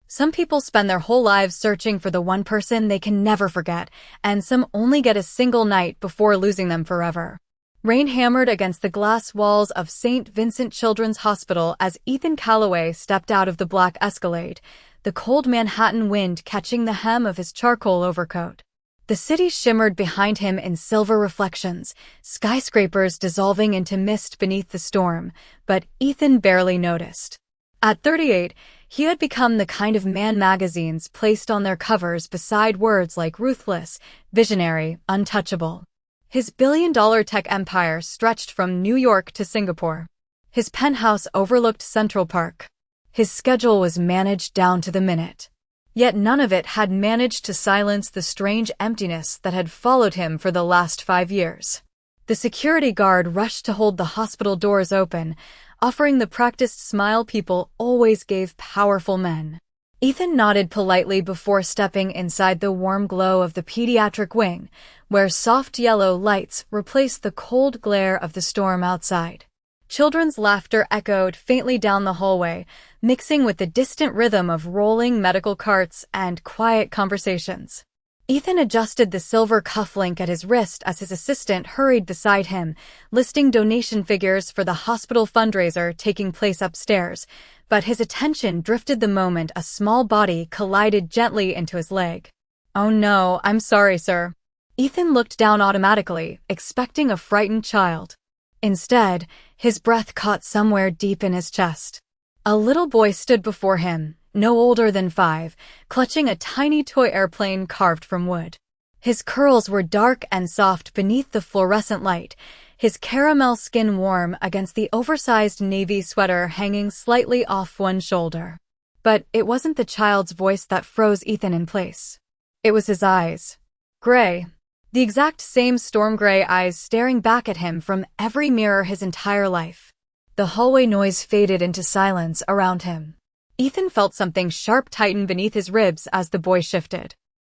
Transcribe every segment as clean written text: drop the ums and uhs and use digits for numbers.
Some people spend their whole lives searching for the one person they can never forget, and some only get a single night before losing them forever. Rain hammered against the glass walls of St. Vincent Children's Hospital as Ethan Calloway stepped out of the black Escalade, the cold Manhattan wind catching the hem of his charcoal overcoat. The city shimmered behind him in silver reflections, skyscrapers dissolving into mist beneath the storm, but Ethan barely noticed. At 38, he had become the kind of man magazines placed on their covers beside words like ruthless, visionary, untouchable. His billion-dollar tech empire stretched from New York to Singapore. His penthouse overlooked Central Park. His schedule was managed down to the minute. Yet none of it had managed to silence the strange emptiness that had followed him for the last 5 years. The security guard rushed to hold the hospital doors open, offering the practiced smile people always gave powerful men. Ethan nodded politely before stepping inside the warm glow of the pediatric wing, where soft yellow lights replaced the cold glare of the storm outside. Children's laughter echoed faintly down the hallway, mixing with the distant rhythm of rolling medical carts and quiet conversations. Ethan adjusted the silver cufflink at his wrist as his assistant hurried beside him, listing donation figures for the hospital fundraiser taking place upstairs, but his attention drifted the moment a small body collided gently into his leg. "Oh no, I'm sorry, sir." Ethan looked down automatically, expecting a frightened child. Instead, his breath caught somewhere deep in his chest. A little boy stood before him, no older than 5, clutching a tiny toy airplane carved from wood. His curls were dark and soft beneath the fluorescent light, his caramel skin warm against the oversized navy sweater hanging slightly off one shoulder. But it wasn't the child's voice that froze Ethan in place. It was his eyes. Gray. The exact same storm gray eyes staring back at him from every mirror his entire life. The hallway noise faded into silence around him. Ethan felt something sharp tighten beneath his ribs as the boy shifted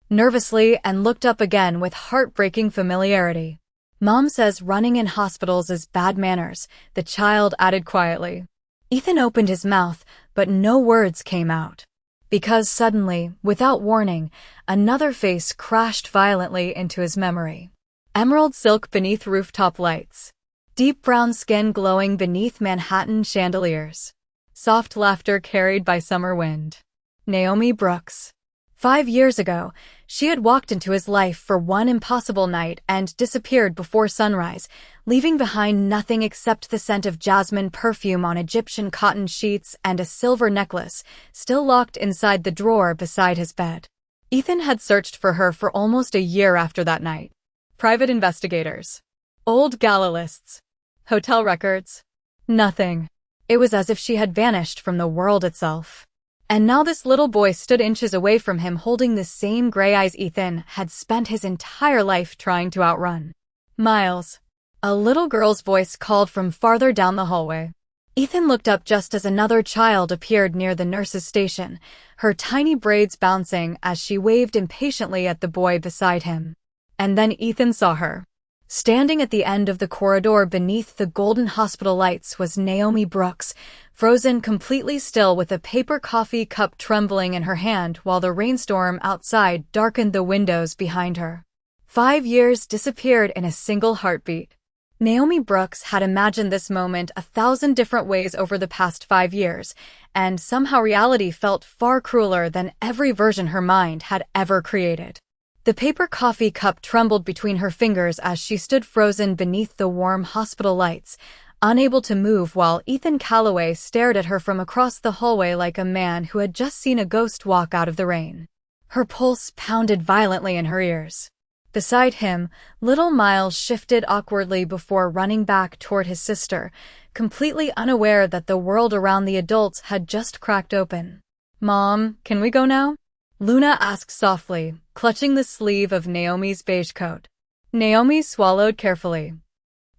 nervously and looked up again with heartbreaking familiarity. "Mom says running in hospitals is bad manners," the child added quietly. Ethan opened his mouth, but no words came out. Because suddenly, without warning, another face crashed violently into his memory. Emerald silk beneath rooftop lights. Deep brown skin glowing beneath Manhattan chandeliers. Soft laughter carried by summer wind. Naomi Brooks. 5 years ago, she had walked into his life for one impossible night and disappeared before sunrise, leaving behind nothing except the scent of jasmine perfume on Egyptian cotton sheets and a silver necklace, still locked inside the drawer beside his bed. Ethan had searched for her for almost a year after that night. Private investigators. Old gala lists. Hotel records. Nothing. It was as if she had vanished from the world itself. And now this little boy stood inches away from him holding the same gray eyes Ethan had spent his entire life trying to outrun. "Miles." A little girl's voice called from farther down the hallway. Ethan looked up just as another child appeared near the nurse's station, her tiny braids bouncing as she waved impatiently at the boy beside him. And then Ethan saw her. Standing at the end of the corridor beneath the golden hospital lights was Naomi Brooks, frozen completely still with a paper coffee cup trembling in her hand while the rainstorm outside darkened the windows behind her. 5 years disappeared in a single heartbeat. Naomi Brooks had imagined this moment 1,000 different ways over the past 5 years, and somehow reality felt far crueler than every version her mind had ever created. The paper coffee cup trembled between her fingers as she stood frozen beneath the warm hospital lights, unable to move while Ethan Calloway stared at her from across the hallway like a man who had just seen a ghost walk out of the rain. Her pulse pounded violently in her ears. Beside him, little Miles shifted awkwardly before running back toward his sister, completely unaware that the world around the adults had just cracked open. "Mom, can we go now?" Luna asked softly, clutching the sleeve of Naomi's beige coat. Naomi swallowed carefully,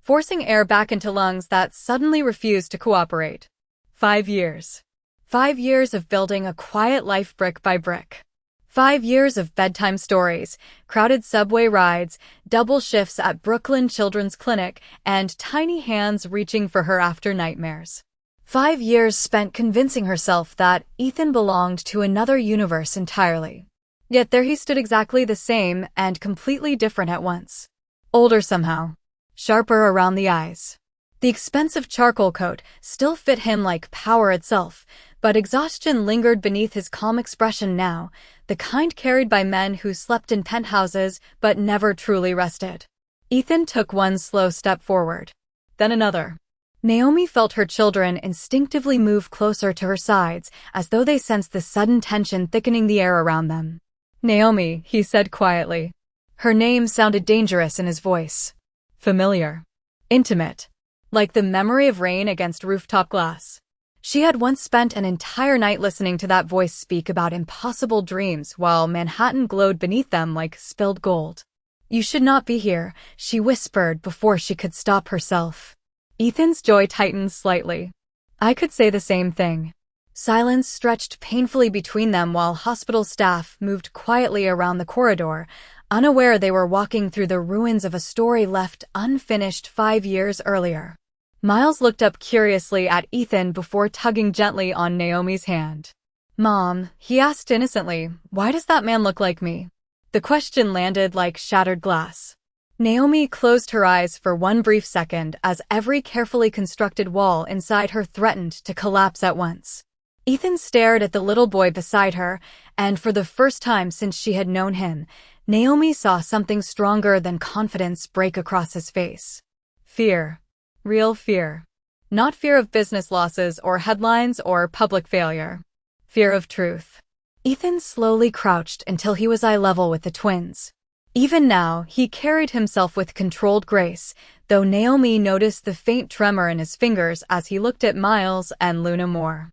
forcing air back into lungs that suddenly refused to cooperate. 5 years. 5 years of building a quiet life brick by brick. 5 years of bedtime stories, crowded subway rides, double shifts at Brooklyn Children's Clinic, and tiny hands reaching for her after nightmares. 5 years spent convincing herself that Ethan belonged to another universe entirely. Yet there he stood, exactly the same and completely different at once. Older somehow. Sharper around the eyes. The expensive charcoal coat still fit him like power itself, but exhaustion lingered beneath his calm expression now, the kind carried by men who slept in penthouses but never truly rested. Ethan took one slow step forward. Then another. Naomi felt her children instinctively move closer to her sides, as though they sensed the sudden tension thickening the air around them. "Naomi," he said quietly. Her name sounded dangerous in his voice. Familiar. Intimate. Like the memory of rain against rooftop glass. She had once spent an entire night listening to that voice speak about impossible dreams while Manhattan glowed beneath them like spilled gold. "You should not be here," she whispered before she could stop herself. Ethan's jaw tightened slightly. "I could say the same thing." Silence stretched painfully between them while hospital staff moved quietly around the corridor, unaware they were walking through the ruins of a story left unfinished 5 years earlier. Miles looked up curiously at Ethan before tugging gently on Naomi's hand. "Mom," he asked innocently, "why does that man look like me?" The question landed like shattered glass. Naomi closed her eyes for one brief second as every carefully constructed wall inside her threatened to collapse at once. Ethan stared at the little boy beside her, and for the first time since she had known him, Naomi saw something stronger than confidence break across his face. Fear. Real fear. Not fear of business losses or headlines or public failure. Fear of truth. Ethan slowly crouched until he was eye level with the twins. Even now, he carried himself with controlled grace, though Naomi noticed the faint tremor in his fingers as he looked at Miles and Luna more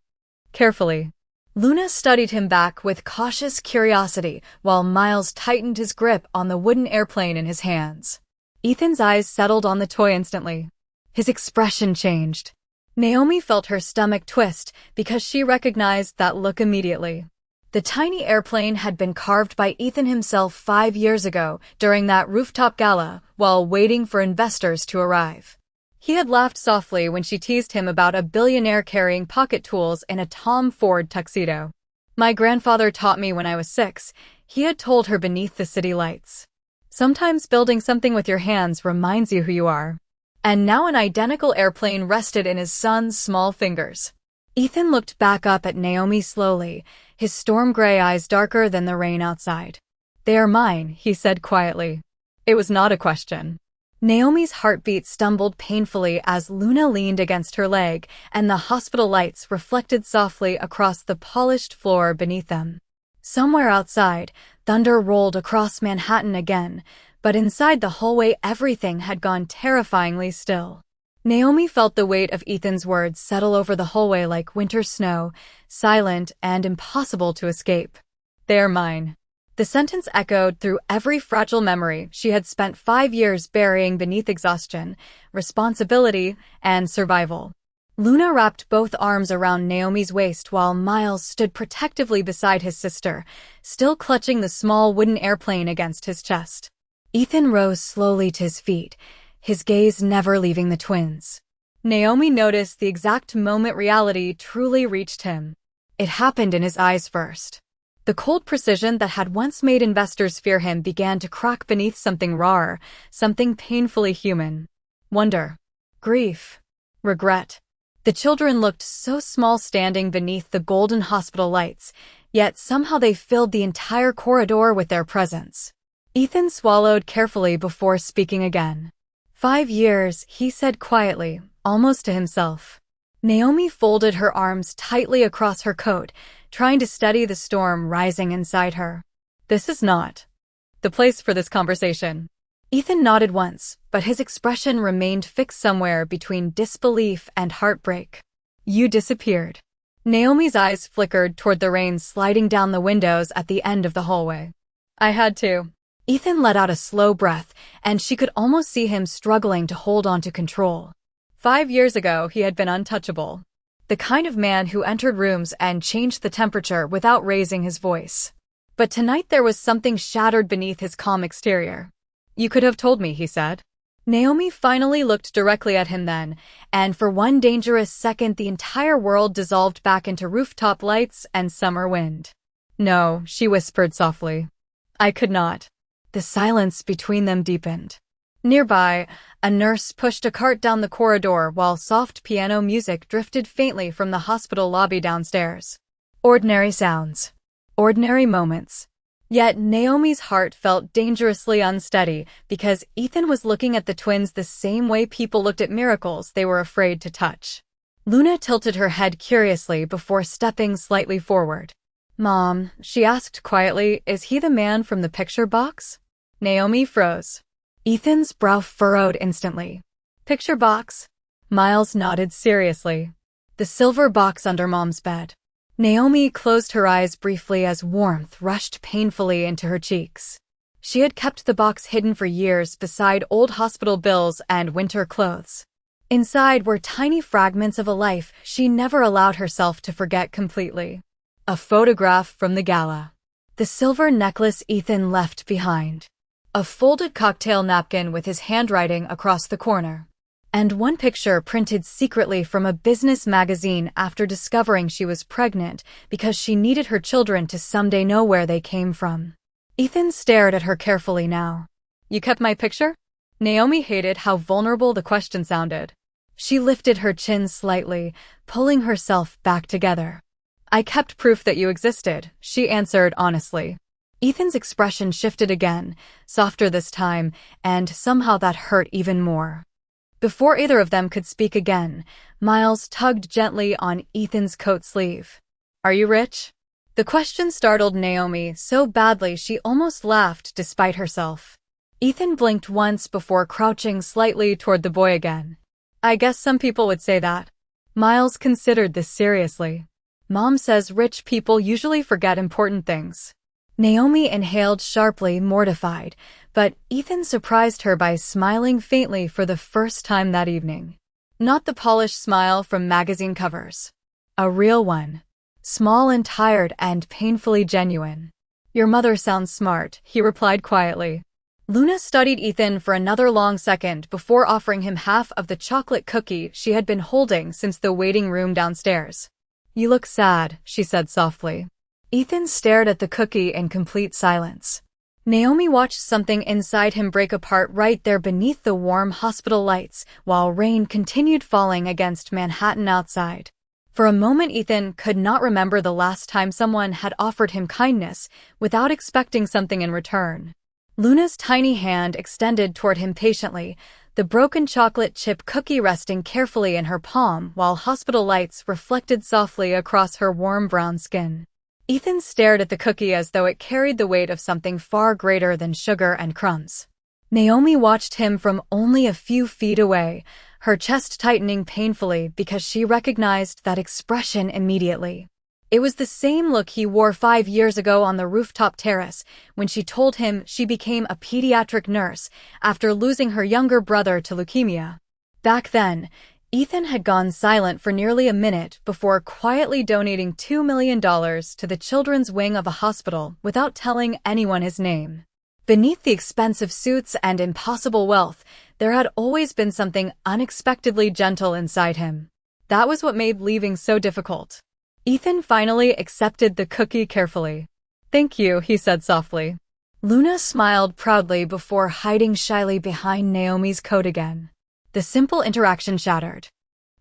carefully. Luna studied him back with cautious curiosity while Miles tightened his grip on the wooden airplane in his hands. Ethan's eyes settled on the toy instantly. His expression changed. Naomi felt her stomach twist because she recognized that look immediately. The tiny airplane had been carved by Ethan himself 5 years ago during that rooftop gala while waiting for investors to arrive. He had laughed softly when she teased him about a billionaire carrying pocket tools in a Tom Ford tuxedo. "My grandfather taught me when I was 6, he had told her beneath the city lights. Sometimes building something with your hands reminds you who you are." And now an identical airplane rested in his son's small fingers. Ethan looked back up at Naomi slowly, his storm gray eyes darker than the rain outside. "They are mine," he said quietly. It was not a question. Naomi's heartbeat stumbled painfully as Luna leaned against her leg, and the hospital lights reflected softly across the polished floor beneath them. Somewhere outside, thunder rolled across Manhattan again, but inside the hallway everything had gone terrifyingly still. Naomi felt the weight of Ethan's words settle over the hallway like winter snow, silent and impossible to escape. "They're mine." The sentence echoed through every fragile memory she had spent 5 years burying beneath exhaustion, responsibility, and survival. Luna wrapped both arms around Naomi's waist while Miles stood protectively beside his sister, still clutching the small wooden airplane against his chest. Ethan rose slowly to his feet, his gaze never leaving the twins. Naomi noticed the exact moment reality truly reached him. It happened in his eyes first. The cold precision that had once made investors fear him began to crack beneath something rawer, something painfully human. Wonder. Grief. Regret. The children looked so small standing beneath the golden hospital lights, yet somehow they filled the entire corridor with their presence. Ethan swallowed carefully before speaking again. 5 years, he said quietly, almost to himself. Naomi folded her arms tightly across her coat, trying to steady the storm rising inside her. "This is not the place for this conversation." Ethan nodded once, but his expression remained fixed somewhere between disbelief and heartbreak. "You disappeared." Naomi's eyes flickered toward the rain sliding down the windows at the end of the hallway. "I had to." Ethan let out a slow breath, and she could almost see him struggling to hold on to control. 5 years ago, he had been untouchable. The kind of man who entered rooms and changed the temperature without raising his voice. But tonight there was something shattered beneath his calm exterior. "You could have told me," he said. Naomi finally looked directly at him then, and for one dangerous second the entire world dissolved back into rooftop lights and summer wind. "No," she whispered softly. "I could not." The silence between them deepened. Nearby, a nurse pushed a cart down the corridor while soft piano music drifted faintly from the hospital lobby downstairs. Ordinary sounds. Ordinary moments. Yet Naomi's heart felt dangerously unsteady because Ethan was looking at the twins the same way people looked at miracles they were afraid to touch. Luna tilted her head curiously before stepping slightly forward. "Mom," she asked quietly, "is he the man from the picture box?" Naomi froze. Ethan's brow furrowed instantly. "Picture box?" Miles nodded seriously. "The silver box under Mom's bed." Naomi closed her eyes briefly as warmth rushed painfully into her cheeks. She had kept the box hidden for years beside old hospital bills and winter clothes. Inside were tiny fragments of a life she never allowed herself to forget completely. A photograph from the gala. The silver necklace Ethan left behind. A folded cocktail napkin with his handwriting across the corner. And one picture printed secretly from a business magazine after discovering she was pregnant because she needed her children to someday know where they came from. Ethan stared at her carefully now. "You kept my picture?" Naomi hated how vulnerable the question sounded. She lifted her chin slightly, pulling herself back together. "I kept proof that you existed," she answered honestly. Ethan's expression shifted again, softer this time, and somehow that hurt even more. Before either of them could speak again, Miles tugged gently on Ethan's coat sleeve. "Are you rich?" The question startled Naomi so badly she almost laughed despite herself. Ethan blinked once before crouching slightly toward the boy again. "I guess some people would say that." Miles considered this seriously. "Mom says rich people usually forget important things." Naomi inhaled sharply, mortified, but Ethan surprised her by smiling faintly for the first time that evening. Not the polished smile from magazine covers. A real one. Small and tired and painfully genuine. "Your mother sounds smart," he replied quietly. Luna studied Ethan for another long second before offering him half of the chocolate cookie she had been holding since the waiting room downstairs. "You look sad," she said softly. Ethan stared at the cookie in complete silence. Naomi watched something inside him break apart right there beneath the warm hospital lights, while rain continued falling against Manhattan outside. For a moment Ethan could not remember the last time someone had offered him kindness without expecting something in return. Luna's tiny hand extended toward him patiently, the broken chocolate chip cookie resting carefully in her palm while hospital lights reflected softly across her warm brown skin. Ethan stared at the cookie as though it carried the weight of something far greater than sugar and crumbs. Naomi watched him from only a few feet away, her chest tightening painfully because she recognized that expression immediately. It was the same look he wore 5 years ago on the rooftop terrace when she told him she became a pediatric nurse after losing her younger brother to leukemia. Back then, Ethan had gone silent for nearly a minute before quietly donating $2 million to the children's wing of a hospital without telling anyone his name. Beneath the expensive suits and impossible wealth, there had always been something unexpectedly gentle inside him. That was what made leaving so difficult. Ethan finally accepted the cookie carefully. "Thank you," he said softly. Luna smiled proudly before hiding shyly behind Naomi's coat again. The simple interaction shattered.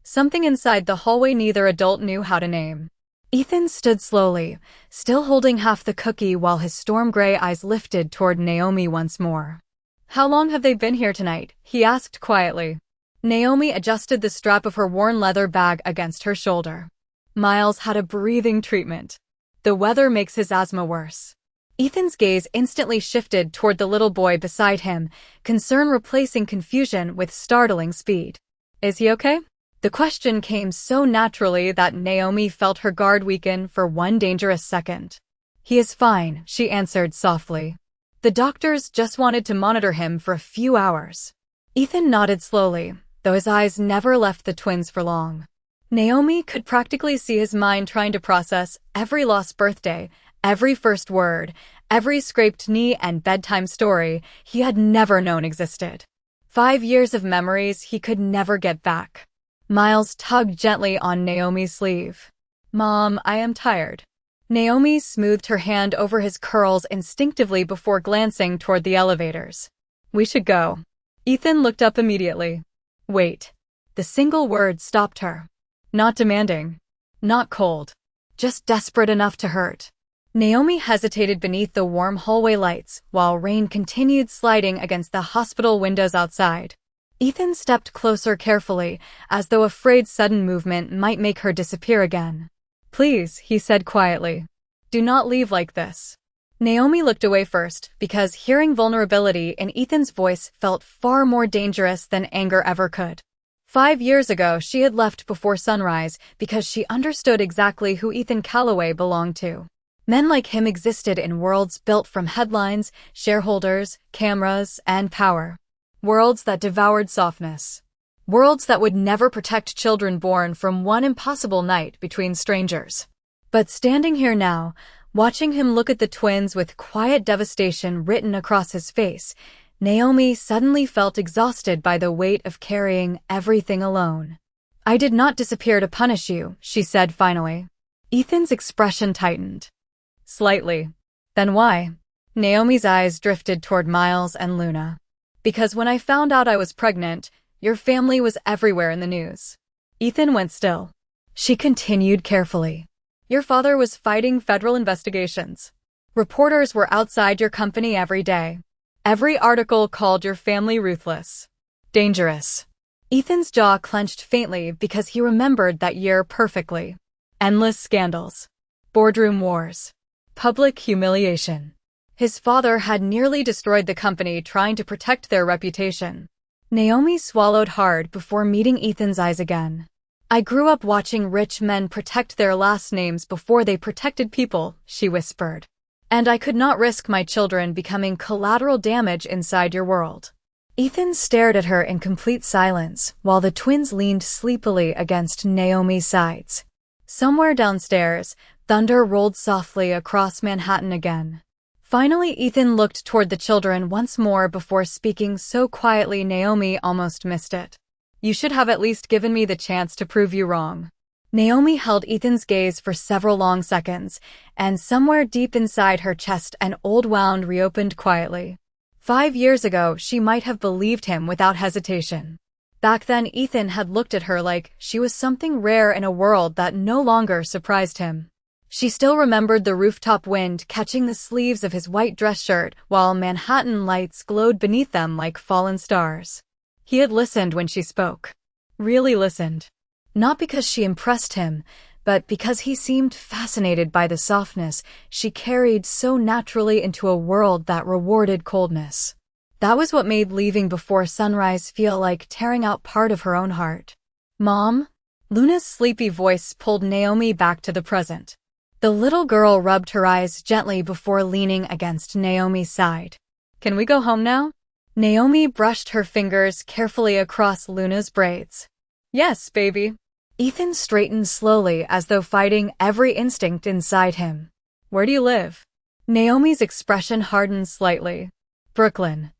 Something inside the hallway neither adult knew how to name. Ethan stood slowly, still holding half the cookie while his storm gray eyes lifted toward Naomi once more. "How long have they been here tonight?" he asked quietly. Naomi adjusted the strap of her worn leather bag against her shoulder. "Miles had a breathing treatment. The weather makes his asthma worse." Ethan's gaze instantly shifted toward the little boy beside him, concern replacing confusion with startling speed. "Is he okay?" The question came so naturally that Naomi felt her guard weaken for one dangerous second. "He is fine," she answered softly. "The doctors just wanted to monitor him for a few hours." Ethan nodded slowly, though his eyes never left the twins for long. Naomi could practically see his mind trying to process every lost birthday, every first word, every scraped knee and bedtime story he had never known existed. 5 years of memories he could never get back. Miles tugged gently on Naomi's sleeve. "Mom, I am tired." Naomi smoothed her hand over his curls instinctively before glancing toward the elevators. "We should go." Ethan looked up immediately. "Wait." The single word stopped her. Not demanding. Not cold. Just desperate enough to hurt. Naomi hesitated beneath the warm hallway lights while rain continued sliding against the hospital windows outside. Ethan stepped closer carefully, as though afraid sudden movement might make her disappear again. "Please," he said quietly. "Do not leave like this." Naomi looked away first, because hearing vulnerability in Ethan's voice felt far more dangerous than anger ever could. 5 years ago, she had left before sunrise because she understood exactly who Ethan Calloway belonged to. Men like him existed in worlds built from headlines, shareholders, cameras, and power. Worlds that devoured softness. Worlds that would never protect children born from one impossible night between strangers. But standing here now, watching him look at the twins with quiet devastation written across his face, Naomi suddenly felt exhausted by the weight of carrying everything alone. "I did not disappear to punish you," she said finally. Ethan's expression tightened. Slightly. "Then why?" Naomi's eyes drifted toward Miles and Luna. "Because when I found out I was pregnant, your family was everywhere in the news." Ethan went still. She continued carefully. "Your father was fighting federal investigations. Reporters were outside your company every day. Every article called your family ruthless. Dangerous." Ethan's jaw clenched faintly because he remembered that year perfectly. Endless scandals. Boardroom wars. Public humiliation. His father had nearly destroyed the company trying to protect their reputation. Naomi swallowed hard before meeting Ethan's eyes again. "I grew up watching rich men protect their last names before they protected people," she whispered. "And I could not risk my children becoming collateral damage inside your world." Ethan stared at her in complete silence while the twins leaned sleepily against Naomi's sides. Somewhere downstairs, thunder rolled softly across Manhattan again. Finally, Ethan looked toward the children once more before speaking so quietly Naomi almost missed it. "You should have at least given me the chance to prove you wrong." Naomi held Ethan's gaze for several long seconds, and somewhere deep inside her chest an old wound reopened quietly. 5 years ago, she might have believed him without hesitation. Back then, Ethan had looked at her like she was something rare in a world that no longer surprised him. She still remembered the rooftop wind catching the sleeves of his white dress shirt while Manhattan lights glowed beneath them like fallen stars. He had listened when she spoke. Really listened. Not because she impressed him, but because he seemed fascinated by the softness she carried so naturally into a world that rewarded coldness. That was what made leaving before sunrise feel like tearing out part of her own heart. "Mom?" Luna's sleepy voice pulled Naomi back to the present. The little girl rubbed her eyes gently before leaning against Naomi's side. "Can we go home now?" Naomi brushed her fingers carefully across Luna's braids. "Yes, baby." Ethan straightened slowly as though fighting every instinct inside him. "Where do you live?" Naomi's expression hardened slightly. "Brooklyn."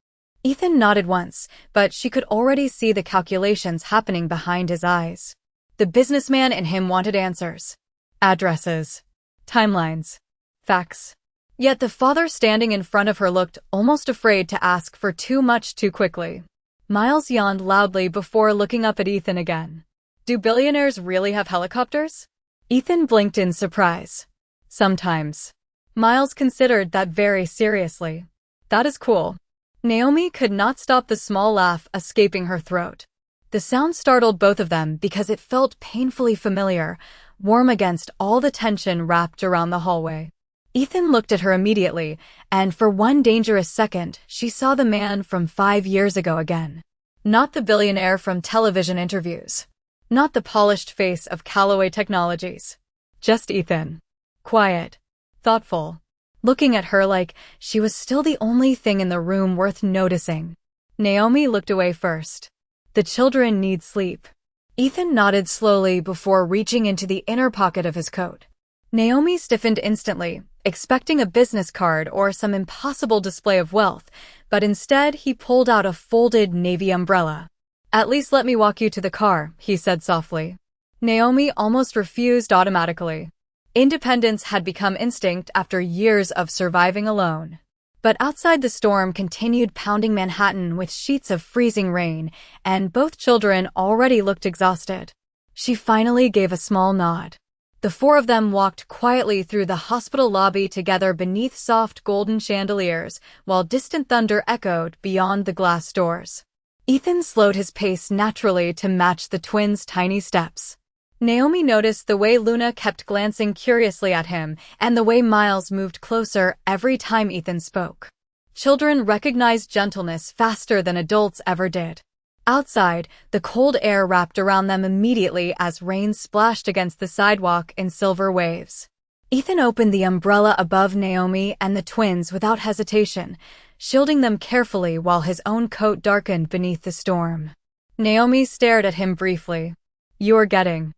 Ethan nodded once, but she could already see the calculations happening behind his eyes. The businessman in him wanted answers. Addresses. Timelines. Facts. Yet the father standing in front of her looked almost afraid to ask for too much too quickly. Miles yawned loudly before looking up at Ethan again. "Do billionaires really have helicopters?" Ethan blinked in surprise. "Sometimes." Miles considered that very seriously. "That is cool." Naomi could not stop the small laugh escaping her throat. The sound startled both of them because it felt painfully familiar, warm against all the tension wrapped around the hallway. Ethan looked at her immediately, and for one dangerous second, she saw the man from 5 years ago again. Not the billionaire from television interviews. Not the polished face of Calloway Technologies. Just Ethan. Quiet. Thoughtful. Looking at her like she was still the only thing in the room worth noticing. Naomi looked away first. "The children need sleep." Ethan nodded slowly before reaching into the inner pocket of his coat. Naomi stiffened instantly, expecting a business card or some impossible display of wealth, but instead he pulled out a folded navy umbrella. "At least let me walk you to the car," he said softly. Naomi almost refused automatically. Independence had become instinct after years of surviving alone. But outside, the storm continued pounding Manhattan with sheets of freezing rain, and both children already looked exhausted. She finally gave a small nod. The four of them walked quietly through the hospital lobby together beneath soft golden chandeliers, while distant thunder echoed beyond the glass doors. Ethan slowed his pace naturally to match the twins' tiny steps. Naomi noticed the way Luna kept glancing curiously at him, and the way Miles moved closer every time Ethan spoke. Children recognized gentleness faster than adults ever did. Outside, the cold air wrapped around them immediately as rain splashed against the sidewalk in silver waves. Ethan opened the umbrella above Naomi and the twins without hesitation, shielding them carefully while his own coat darkened beneath the storm. Naomi stared at him briefly. "You're getting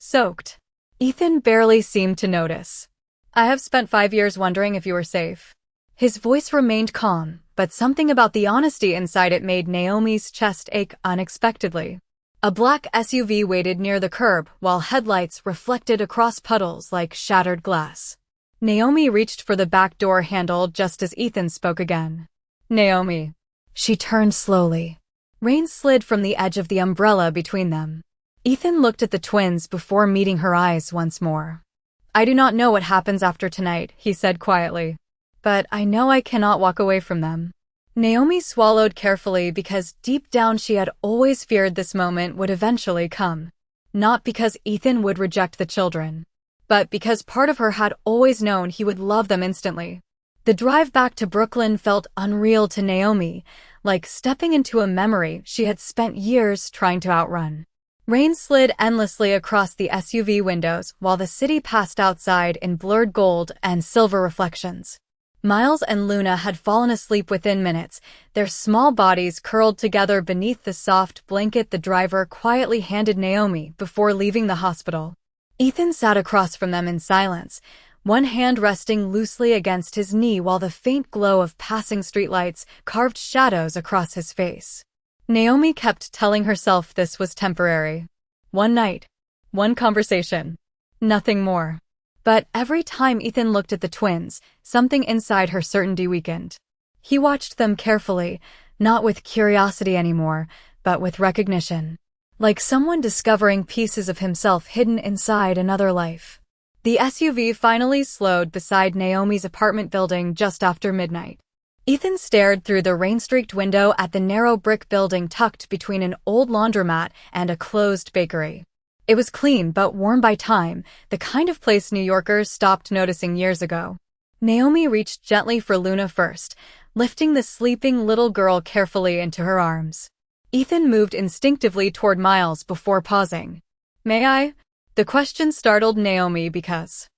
soaked." Ethan barely seemed to notice. "I have spent 5 years wondering if you were safe." His voice remained calm, but something about the honesty inside it made Naomi's chest ache unexpectedly. A black SUV waited near the curb while headlights reflected across puddles like shattered glass. Naomi reached for the back door handle just as Ethan spoke again. "Naomi." She turned slowly. Rain slid from the edge of the umbrella between them. Ethan looked at the twins before meeting her eyes once more. "I do not know what happens after tonight," he said quietly. "But I know I cannot walk away from them." Naomi swallowed carefully because deep down she had always feared this moment would eventually come. Not because Ethan would reject the children, but because part of her had always known he would love them instantly. The drive back to Brooklyn felt unreal to Naomi, like stepping into a memory she had spent years trying to outrun. Rain slid endlessly across the SUV windows while the city passed outside in blurred gold and silver reflections. Miles and Luna had fallen asleep within minutes, their small bodies curled together beneath the soft blanket the driver quietly handed Naomi before leaving the hospital. Ethan sat across from them in silence, one hand resting loosely against his knee while the faint glow of passing streetlights carved shadows across his face. Naomi kept telling herself this was temporary. One night, one conversation, nothing more. But every time Ethan looked at the twins, something inside her certainty weakened. He watched them carefully, not with curiosity anymore, but with recognition. Like someone discovering pieces of himself hidden inside another life. The SUV finally slowed beside Naomi's apartment building just after midnight. Ethan stared through the rain-streaked window at the narrow brick building tucked between an old laundromat and a closed bakery. It was clean but worn by time, the kind of place New Yorkers stopped noticing years ago. Naomi reached gently for Luna first, lifting the sleeping little girl carefully into her arms. Ethan moved instinctively toward Miles before pausing. "May I?" The question startled Naomi because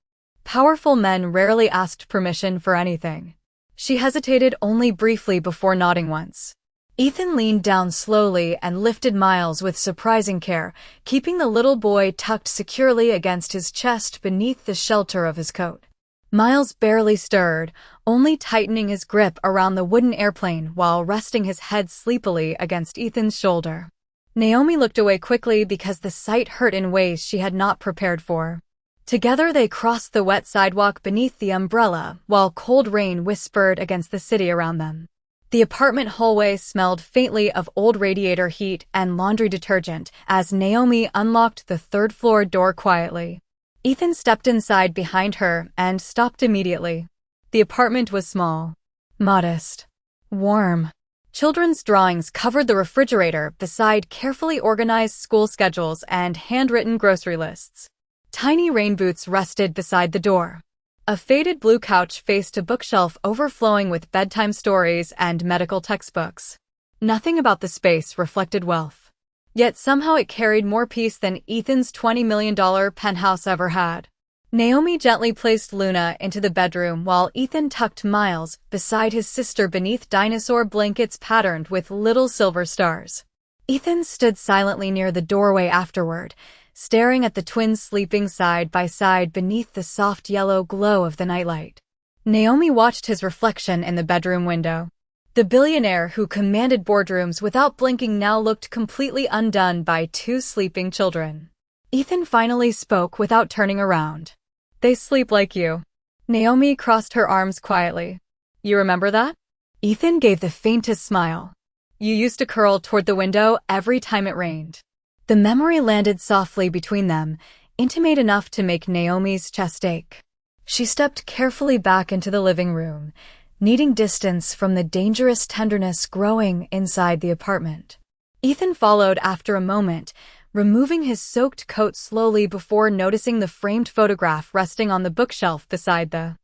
powerful men rarely asked permission for anything. She hesitated only briefly before nodding once. Ethan leaned down slowly and lifted Miles with surprising care, keeping the little boy tucked securely against his chest beneath the shelter of his coat. Miles barely stirred, only tightening his grip around the wooden airplane while resting his head sleepily against Ethan's shoulder. Naomi looked away quickly because the sight hurt in ways she had not prepared for. Together they crossed the wet sidewalk beneath the umbrella while cold rain whispered against the city around them. The apartment hallway smelled faintly of old radiator heat and laundry detergent as Naomi unlocked the third-floor door quietly. Ethan stepped inside behind her and stopped immediately. The apartment was small, modest, warm. Children's drawings covered the refrigerator beside carefully organized school schedules and handwritten grocery lists. Tiny rain boots rested beside the door. A faded blue couch faced a bookshelf overflowing with bedtime stories and medical textbooks. Nothing about the space reflected wealth. Yet somehow it carried more peace than Ethan's $20 million penthouse ever had. Naomi gently placed Luna into the bedroom while Ethan tucked Miles beside his sister beneath dinosaur blankets patterned with little silver stars. Ethan stood silently near the doorway afterward, staring at the twins sleeping side by side beneath the soft yellow glow of the nightlight. Naomi watched his reflection in the bedroom window. The billionaire who commanded boardrooms without blinking now looked completely undone by two sleeping children. Ethan finally spoke without turning around. They sleep like you. Naomi crossed her arms quietly. You remember that? Ethan gave the faintest smile. You used to curl toward the window every time it rained. The memory landed softly between them, intimate enough to make Naomi's chest ache. She stepped carefully back into the living room, needing distance from the dangerous tenderness growing inside the apartment. Ethan followed after a moment, removing his soaked coat slowly before noticing the framed photograph resting on the bookshelf beside the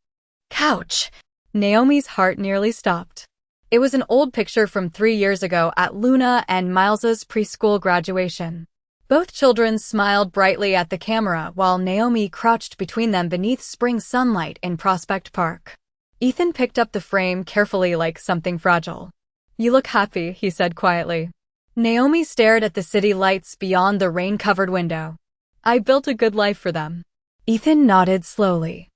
couch. Naomi's heart nearly stopped. It was an old picture from 3 years ago at Luna and Miles's preschool graduation. Both children smiled brightly at the camera while Naomi crouched between them beneath spring sunlight in Prospect Park. Ethan picked up the frame carefully like something fragile. You look happy, he said quietly. Naomi stared at the city lights beyond the rain-covered window. I built a good life for them. Ethan nodded slowly.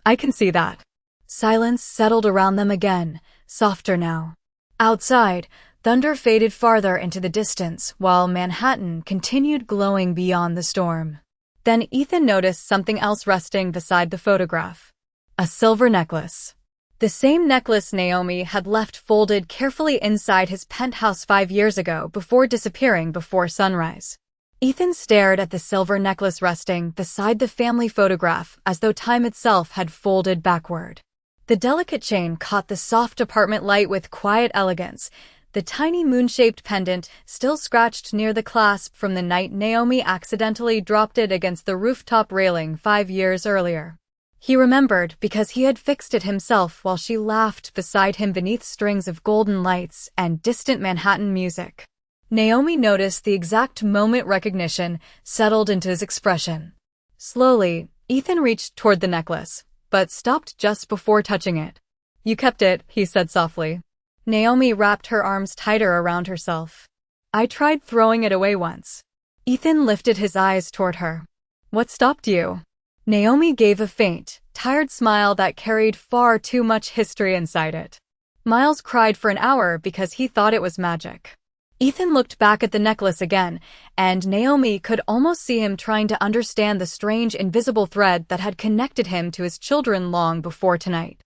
I can see that. Silence settled around them again, softer now. Outside, thunder faded farther into the distance while Manhattan continued glowing beyond the storm. Then Ethan noticed something else resting beside the photograph. A silver necklace. The same necklace Naomi had left folded carefully inside his penthouse 5 years ago before disappearing before sunrise. Ethan stared at the silver necklace resting beside the family photograph as though time itself had folded backward. The delicate chain caught the soft apartment light with quiet elegance, the tiny moon-shaped pendant still scratched near the clasp from the night Naomi accidentally dropped it against the rooftop railing 5 years earlier. He remembered because he had fixed it himself while she laughed beside him beneath strings of golden lights and distant Manhattan music. Naomi noticed the exact moment recognition settled into his expression. Slowly, Ethan reached toward the necklace, but stopped just before touching it. You kept it, he said softly. Naomi wrapped her arms tighter around herself. I tried throwing it away once. Ethan lifted his eyes toward her. What stopped you? Naomi gave a faint, tired smile that carried far too much history inside it. Miles cried for an hour because he thought it was magic. Ethan looked back at the necklace again, and Naomi could almost see him trying to understand the strange invisible thread that had connected him to his children long before tonight.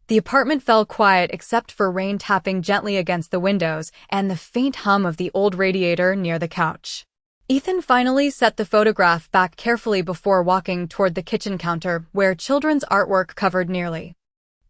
The apartment fell quiet except for rain tapping gently against the windows and the faint hum of the old radiator near the couch. Ethan finally set the photograph back carefully before walking toward the kitchen counter where children's artwork covered nearly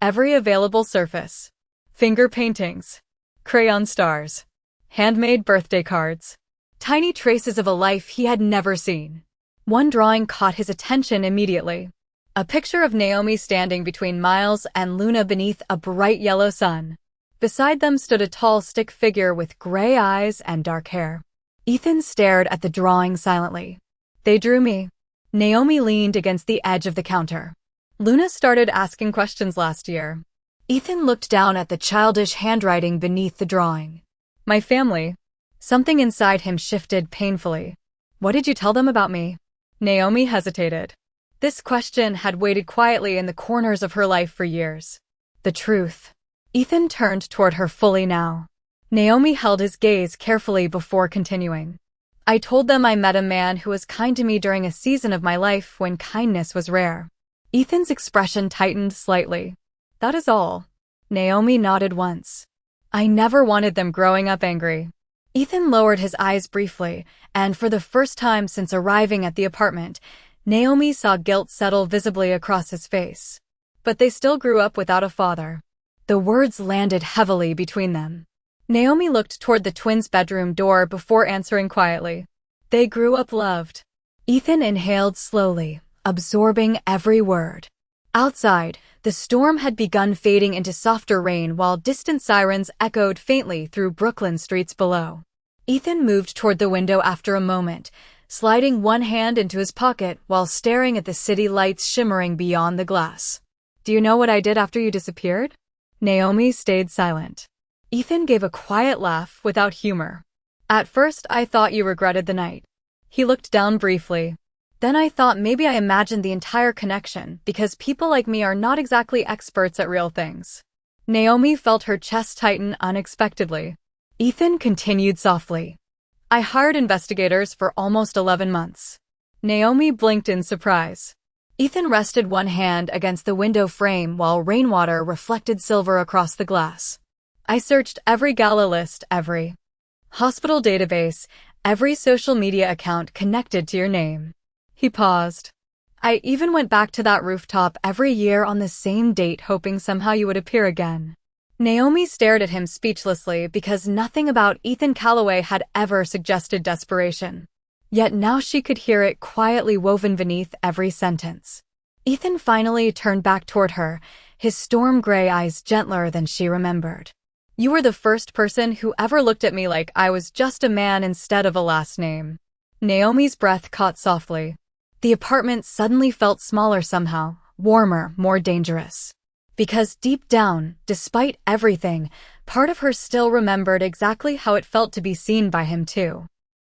every available surface. Finger paintings, crayon stars, handmade birthday cards, tiny traces of a life he had never seen. One drawing caught his attention immediately. A picture of Naomi standing between Miles and Luna beneath a bright yellow sun. Beside them stood a tall stick figure with gray eyes and dark hair. Ethan stared at the drawing silently. They drew me. Naomi leaned against the edge of the counter. Luna started asking questions last year. Ethan looked down at the childish handwriting beneath the drawing. My family. Something inside him shifted painfully. What did you tell them about me? Naomi hesitated. This question had waited quietly in the corners of her life for years. The truth. Ethan turned toward her fully now. Naomi held his gaze carefully before continuing. I told them I met a man who was kind to me during a season of my life when kindness was rare. Ethan's expression tightened slightly. That is all. Naomi nodded once. I never wanted them growing up angry. Ethan lowered his eyes briefly, and for the first time since arriving at the apartment, Naomi saw guilt settle visibly across his face. But they still grew up without a father. The words landed heavily between them. Naomi looked toward the twins' bedroom door before answering quietly. They grew up loved. Ethan inhaled slowly, absorbing every word. Outside, the storm had begun fading into softer rain while distant sirens echoed faintly through Brooklyn streets below. Ethan moved toward the window after a moment, sliding one hand into his pocket while staring at the city lights shimmering beyond the glass. Do you know what I did after you disappeared? Naomi stayed silent. Ethan gave a quiet laugh without humor. At first, I thought you regretted the night. He looked down briefly. Then I thought maybe I imagined the entire connection, because people like me are not exactly experts at real things. Naomi felt her chest tighten unexpectedly. Ethan continued softly. I hired investigators for almost 11 months. Naomi blinked in surprise. Ethan rested one hand against the window frame while rainwater reflected silver across the glass. I searched every gala list, every hospital database, every social media account connected to your name. He paused. I even went back to that rooftop every year on the same date, hoping somehow you would appear again. Naomi stared at him speechlessly because nothing about Ethan Calloway had ever suggested desperation. Yet now she could hear it quietly woven beneath every sentence. Ethan finally turned back toward her, his storm gray eyes gentler than she remembered. You were the first person who ever looked at me like I was just a man instead of a last name. Naomi's breath caught softly. The apartment suddenly felt smaller somehow, warmer, more dangerous. Because deep down, despite everything, part of her still remembered exactly how it felt to be seen by him too.